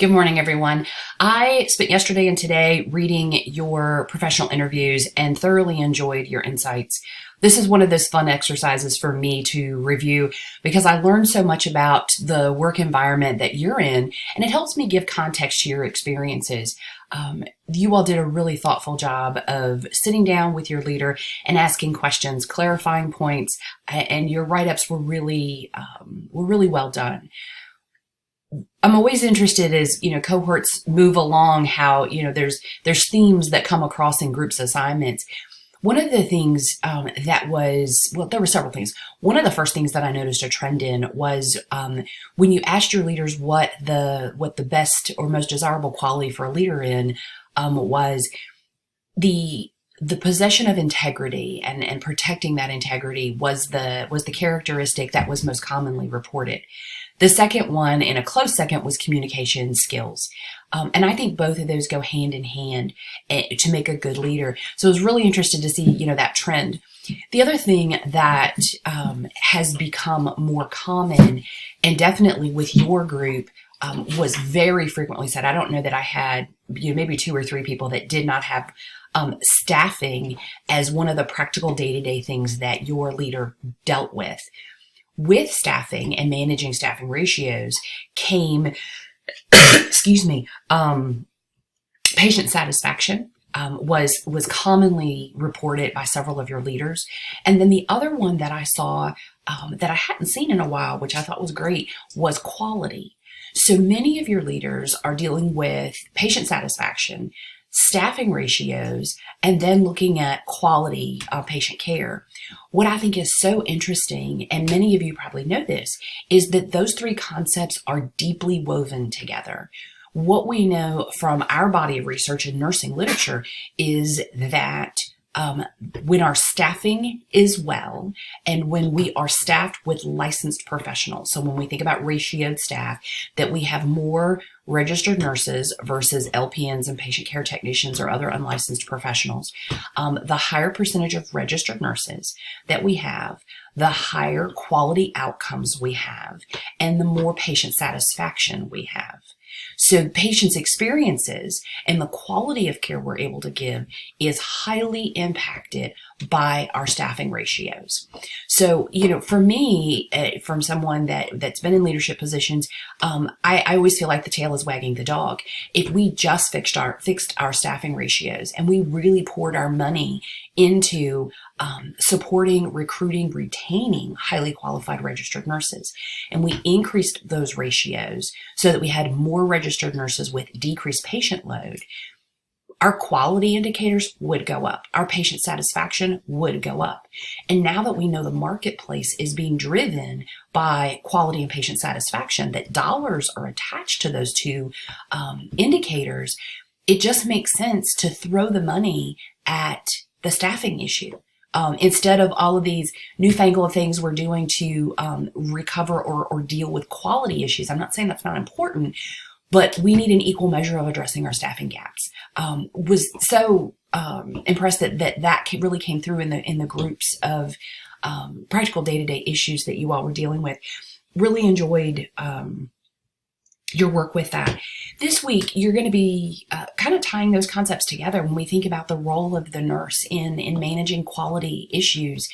Good morning, everyone. I spent yesterday and today reading your professional interviews and thoroughly enjoyed your insights. This is one of those fun exercises for me to review because I learned so much about the work environment that you're in, and it helps me give context to your experiences. You all did a really thoughtful job of sitting down with your leader and asking questions, clarifying points, and your write-ups were really well done. I'm always interested as, cohorts move along, how, there's themes that come across in groups assignments. One of the things there were several things. One of the first things that I noticed a trend in was when you asked your leaders what the best or most desirable quality for a leader was the possession of integrity and protecting that integrity was the characteristic that was most commonly reported. The second one, in a close second, was communication skills. And I think both of those go hand in hand to make a good leader. So I was really interested to see, that trend. The other thing that has become more common, and definitely with your group, was very frequently said. I don't know that I had, maybe 2 or 3 people that did not have staffing as one of the practical day-to-day things that your leader dealt with. With staffing and managing staffing ratios came, patient satisfaction was commonly reported by several of your leaders. And then the other one that I saw that I hadn't seen in a while, which I thought was great, was quality. So many of your leaders are dealing with patient satisfaction, staffing ratios, and then looking at quality of patient care. What I think is so interesting, and many of you probably know this, is that those 3 concepts are deeply woven together. What we know from our body of research and nursing literature is that when our staffing is well, and when we are staffed with licensed professionals, so when we think about ratioed staff, that we have more registered nurses versus LPNs and patient care technicians or other unlicensed professionals, the higher percentage of registered nurses that we have, the higher quality outcomes we have, and the more patient satisfaction we have. So patients' experiences and the quality of care we're able to give is highly impacted by our staffing ratios. So, for me, from someone that's been in leadership positions, I always feel like the tail is wagging the dog. If we just fixed our staffing ratios and we really poured our money into supporting, recruiting, retaining highly qualified registered nurses, and we increased those ratios so that we had more registered nurses with decreased patient load, our quality indicators would go up. Our patient satisfaction would go up. And now that we know the marketplace is being driven by quality and patient satisfaction, that dollars are attached to those 2 indicators, it just makes sense to throw the money at the staffing issue. Instead of all of these newfangled things we're doing to recover or deal with quality issues. I'm not saying that's not important, but we need an equal measure of addressing our staffing gaps. Was so impressed that really came through in the groups of practical day-to-day issues that you all were dealing with. Really enjoyed your work with that. This week, you're going to be kind of tying those concepts together when we think about the role of the nurse in managing quality issues.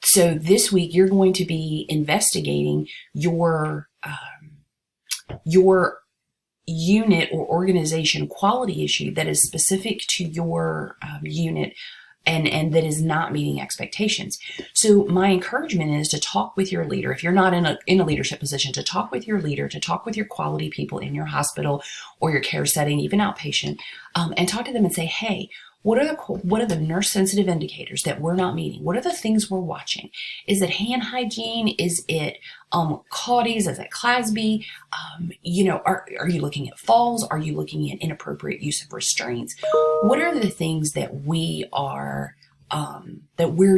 So this week, you're going to be investigating your unit or organization quality issue that is specific to your unit and that is not meeting expectations. So my encouragement is to talk with your leader. If you're not in a leadership position, to talk with your leader, to talk with your quality people in your hospital or your care setting, even outpatient, and talk to them and say, hey, what are the nurse sensitive indicators that we're not meeting? What are the things we're watching? Is it hand hygiene? Is it CAUTIEs? Is it CLASB? Are you looking at falls? Are you looking at inappropriate use of restraints? What are the things that we're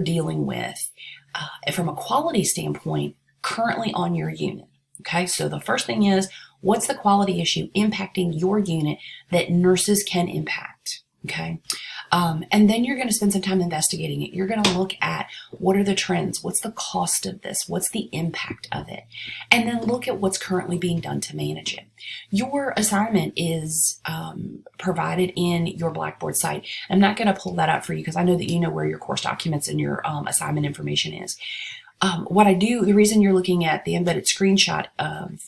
dealing with from a quality standpoint currently on your unit? Okay, so the first thing is, what's the quality issue impacting your unit that nurses can impact? Okay. And then you're going to spend some time investigating it. You're going to look at what are the trends? What's the cost of this? What's the impact of it? And then look at what's currently being done to manage it. Your assignment is provided in your Blackboard site. I'm not going to pull that up for you because I know that you know where your course documents and your assignment information is. What I do, the reason you're looking at the embedded screenshot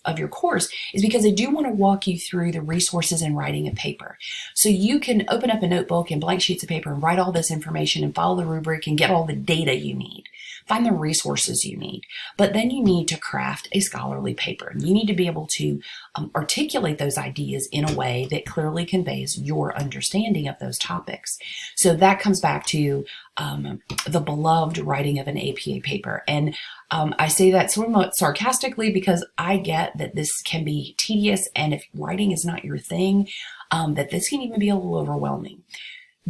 of your course is because I do want to walk you through the resources in writing a paper. So you can open up a notebook and blank sheets of paper and write all this information and follow the rubric and get all the data you need. Find the resources you need. But then you need to craft a scholarly paper. You need to be able to articulate those ideas in a way that clearly conveys your understanding of those topics. So that comes back to the beloved writing of an APA paper. And I say that somewhat sarcastically because I get that this can be tedious, and if writing is not your thing, that this can even be a little overwhelming.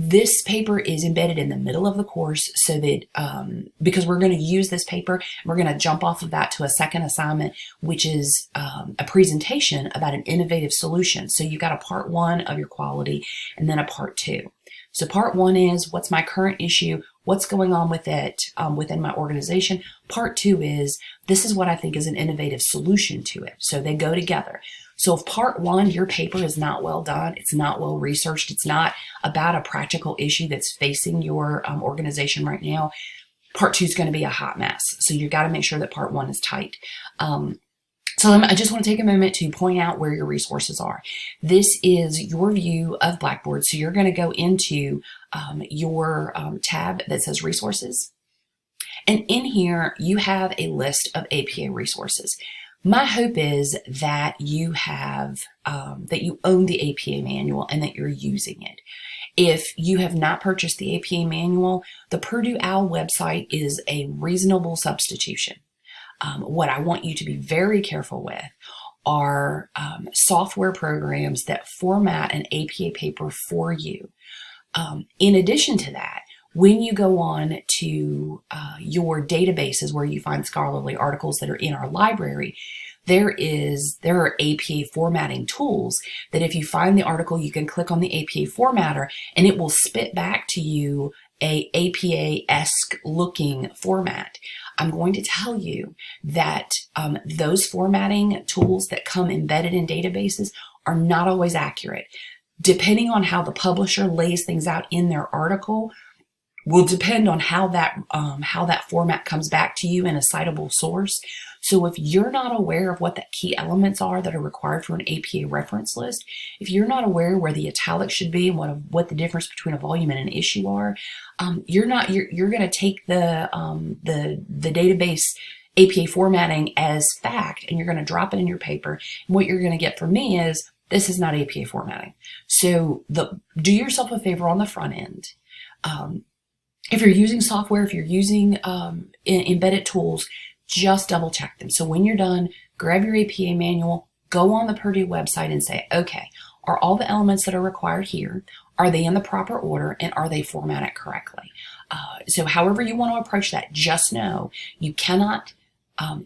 This paper is embedded in the middle of the course so that, because we're going to use this paper, we're going to jump off of that to a second assignment, which is a presentation about an innovative solution. So you've got a part one of your quality and then a part two. So part one is what's my current issue, what's going on with it within my organization. Part two is this is what I think is an innovative solution to it. So they go together. So if part one, your paper is not well done, it's not well researched, it's not about a practical issue that's facing your organization right now, part two is going to be a hot mess. So you've got to make sure that part one is tight. I just want to take a moment to point out where your resources are. This is your view of Blackboard. So you're going to go into your tab that says resources. And in here, you have a list of APA resources. My hope is that you have, that you own the APA manual and that you're using it. If you have not purchased the APA manual, the Purdue OWL website is a reasonable substitution. What I want you to be very careful with are software programs that format an APA paper for you. In addition to that, when you go on to your databases where you find scholarly articles that are in our library, there are APA formatting tools that if you find the article, you can click on the APA formatter and it will spit back to you a APA-esque looking format. I'm going to tell you that those formatting tools that come embedded in databases are not always accurate. Depending on how the publisher lays things out in their article will depend on how that format comes back to you in a citable source. So if you're not aware of what the key elements are that are required for an APA reference list, if you're not aware where the italics should be and what the difference between a volume and an issue are, you're going to take the database APA formatting as fact, and you're going to drop it in your paper. And what you're going to get from me is this is not APA formatting. So do yourself a favor on the front end. If you're using software, if you're using embedded tools, just double check them. So when you're done, grab your APA manual, go on the Purdue website and say, okay, are all the elements that are required here, are they in the proper order, and are they formatted correctly? So however you want to approach that, just know you cannot,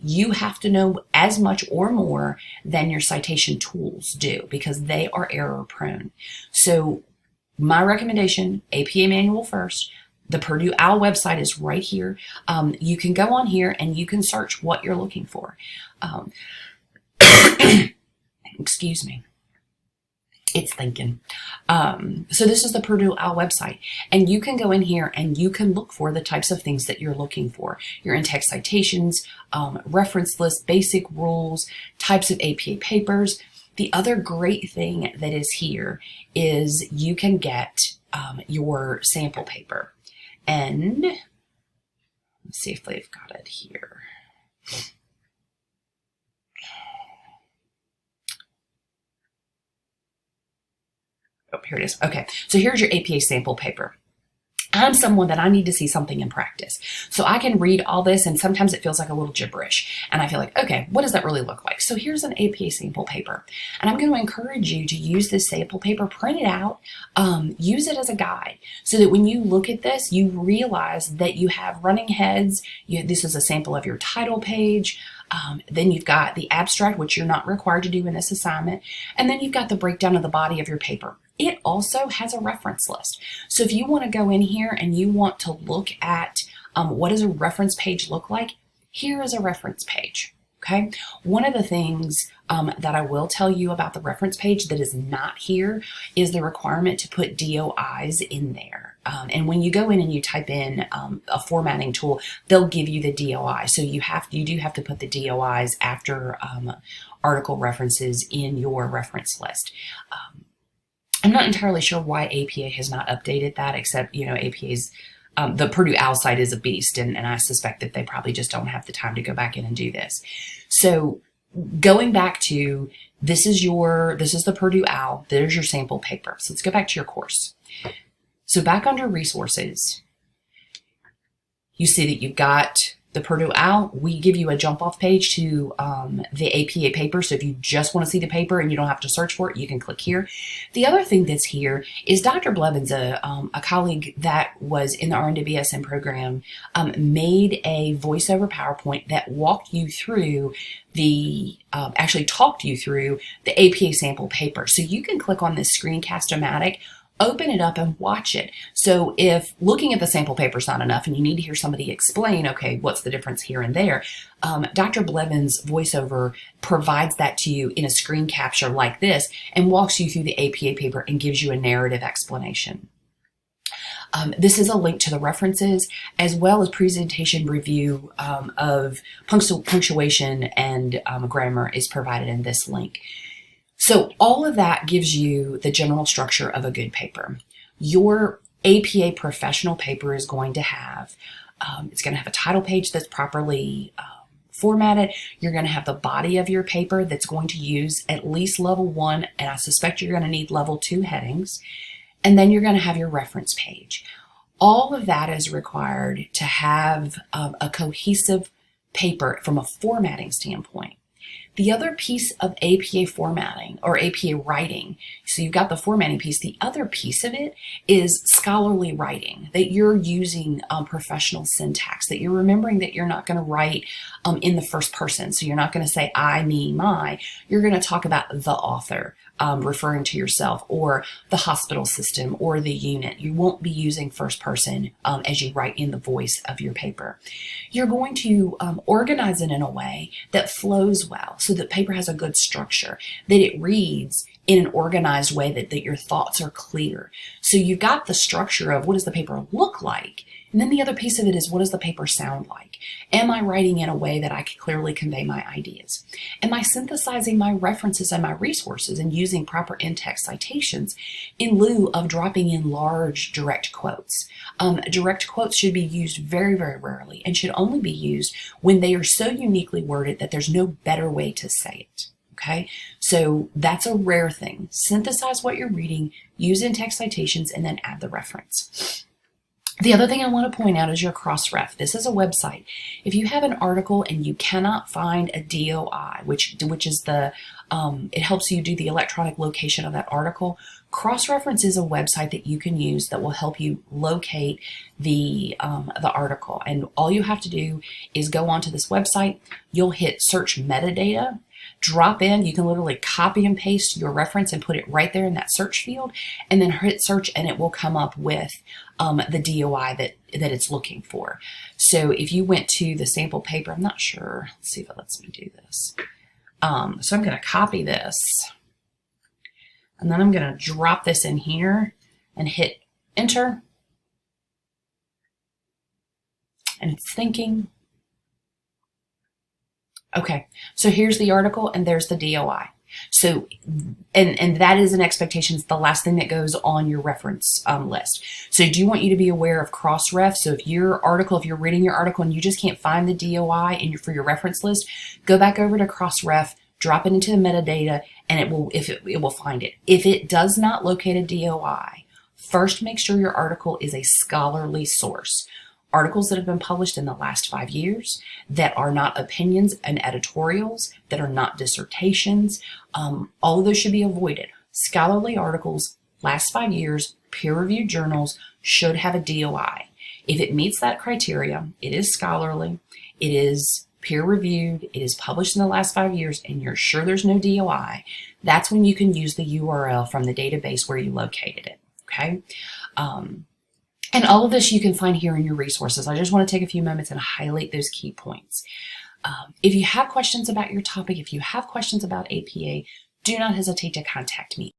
you have to know as much or more than your citation tools do because they are error prone. So my recommendation, APA manual first. The Purdue OWL website is right here. You can go on here and you can search what you're looking for. Excuse me. It's thinking. So this is the Purdue OWL website, and you can go in here and you can look for the types of things that you're looking for. Your in-text citations, reference lists, basic rules, types of APA papers. The other great thing that is here is you can get your sample paper. And let's see if they've got it here. Oh, here it is. Okay, so here's your APA sample paper. I'm someone that I need to see something in practice. So I can read all this and sometimes it feels like a little gibberish. And I feel like, okay, what does that really look like? So here's an APA sample paper. And I'm going to encourage you to use this sample paper, print it out, use it as a guide so that when you look at this, you realize that you have running heads. This is a sample of your title page. Then you've got the abstract, which you're not required to do in this assignment. And then you've got the breakdown of the body of your paper. it also has a reference list. So if you want to go in here and you want to look at what does a reference page look like, here is a reference page. Okay. One of the things that I will tell you about the reference page that is not here is the requirement to put DOIs in there. And when you go in and you type in a formatting tool, they'll give you the DOI. So you do have to put the DOIs after article references in your reference list. I'm not entirely sure why APA has not updated that, except, APA's the Purdue OWL site is a beast, and I suspect that they probably just don't have the time to go back in and do this. So going back to, this is the Purdue OWL, there's your sample paper. So let's go back to your course. So back under resources, you see that you've got the Purdue OWL. We give you a jump off page to the APA paper. So if you just want to see the paper and you don't have to search for it, you can click here. The other thing that's here is Dr. Blevins, a colleague that was in the RNWSM program, made a voiceover PowerPoint that walked you through actually talked you through the APA sample paper. So you can click on this screencast-o-matic, open it up and watch it. So if looking at the sample paper is not enough and you need to hear somebody explain, okay, what's the difference here and there, Dr. Blevins' voiceover provides that to you in a screen capture like this and walks you through the APA paper and gives you a narrative explanation. This is a link to the references as well as presentation review of punctuation and grammar is provided in this link. So all of that gives you the general structure of a good paper. Your APA professional paper is going to have, it's going to have a title page that's properly formatted. You're going to have the body of your paper that's going to use at least level 1, and I suspect you're going to need level 2 headings. And then you're going to have your reference page. All of that is required to have a cohesive paper from a formatting standpoint. The other piece of APA formatting or APA writing, so you've got the formatting piece, the other piece of it is scholarly writing, that you're using professional syntax, that you're remembering that you're not going to write in the first person. So you're not going to say I, me, my. You're going to talk about the author, referring to yourself, or the hospital system, or the unit. You won't be using first person as you write in the voice of your paper. You're going to organize it in a way that flows well, so that paper has a good structure, that it reads in an organized way, that your thoughts are clear. So you've got the structure of what does the paper look like, and then the other piece of it is what does the paper sound like? Am I writing in a way that I can clearly convey my ideas? Am I synthesizing my references and my resources and using proper in-text citations in lieu of dropping in large direct quotes? Direct quotes should be used very, very rarely and should only be used when they are so uniquely worded that there's no better way to say it. Okay, so that's a rare thing. Synthesize what you're reading, use in-text citations, and then add the reference. The other thing I want to point out is your Crossref. This is a website. If you have an article and you cannot find a DOI, which is the, it helps you do the electronic location of that article, Cross-reference is a website that you can use that will help you locate the article. And all you have to do is go onto this website. You'll hit search metadata, drop in. You can literally copy and paste your reference and put it right there in that search field, and then hit search, and it will come up with the DOI that it's looking for. So if you went to the sample paper, I'm not sure. Let's see if it lets me do this. So I'm going to copy this. And then I'm going to drop this in here and hit enter. And it's thinking. Okay, so here's the article and there's the DOI. So, and that is an expectation. It's the last thing that goes on your reference list. So do you want you to be aware of cross-ref? So if you're reading your article and you just can't find the DOI for your reference list, go back over to cross-ref, drop it into the metadata, and it will find it. If it does not locate a DOI, first make sure your article is a scholarly source. Articles that have been published in the last 5 years, that are not opinions and editorials, that are not dissertations, all of those should be avoided. Scholarly articles, last 5 years, peer-reviewed journals should have a DOI. If it meets that criteria, it is scholarly, it is peer-reviewed, it is published in the last 5 years, and you're sure there's no DOI, that's when you can use the URL from the database where you located it, okay? And all of this you can find here in your resources. I just want to take a few moments and highlight those key points. If you have questions about your topic, if you have questions about APA, do not hesitate to contact me.